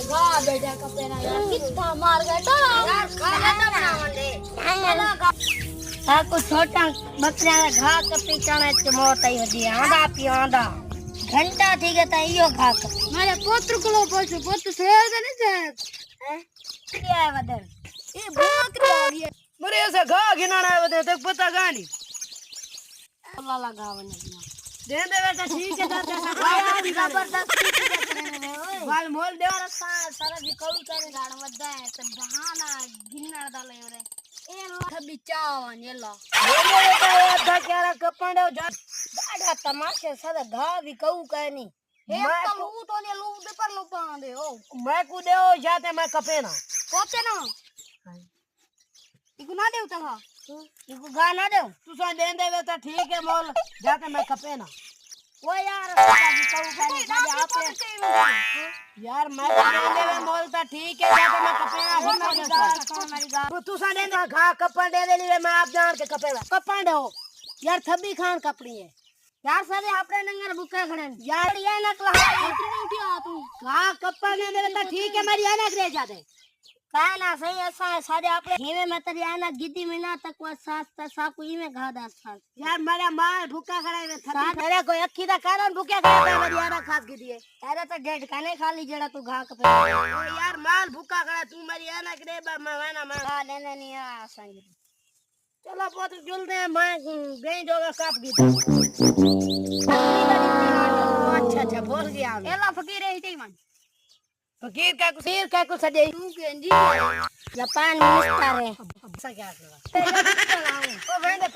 वाह बेटा कपेना यार कितना मार गया तो यार खा लेता बनावंदे आ को छोटा बकरा घा कपी चणे च मोत आई वदी आंदा पी आंदा घंटा थी गया ता इयो घा कपी मारे पोत्र को पोछ पोत्र शेर के नहीं से हैं क्या है वदन ये बहुत आ गया मरे ऐसे घा गिनाना है वदे तक पता गानी अल्लाह लगावने दे दे बेटा ठीक है जाते यार जबरदस्ती करने ओए बाल मोल दे यार सारा भी कौन करे गाड़ वदा है तो बहाना गिन्नड़ डाले रे ए थबी चावन येला बोले बेटा ये था क्यारा कपंडे जा गाड़ा तमाशे सारा घा भी कहू कहे नहीं मैं तो लू तो ने लू दे पर लो पांदे ओ मैं को देओ जाते मैं कपेना पोते ना इको ना देव तवा इको गा ना देव तू सा दे दे बेटा ठीक है मोल जाते मैं कपेना वो यार सारा भी कहू कहे सारे आपे यार मैं तो दे दे मोल ता ठीक है जाते मैं कपेना हमारी गा तू सा दे घा कपन दे दे मैं आप जान के कपेला कपन हो यार थबी खान कपड़ी है यार सारे आपने नंगर बुका खड़े यार ये नकला इतनी उठी आ तू घा कपन दे दे ठीक है मेरी आना करे जाते काय ना सही ऐसा सारे आपने हिमे में तरी आना गिद्दी महीना तक वो सास ता साकू ही में घा दास खास यार मेरा माल भूखा खड़ा है थबी मेरा कोई अक्की दा कारण भूखा खड़ा है मेरी आना खास की दिए अरे तो डेढ़ खाने खाली जड़ा तू घा कपे यार माल भूखा खड़ा तू मेरी आना करे मैं ना मैं खा लेने नहीं आ संग चलो बहुत जल्दी मैं गई जोगा काप दी अच्छा बोल गया एला फकीर है इते मन फकीर का कुछ सजे तू के जी जापान मिस्टर है ऐसा क्या कर रहा है ओ वेंदे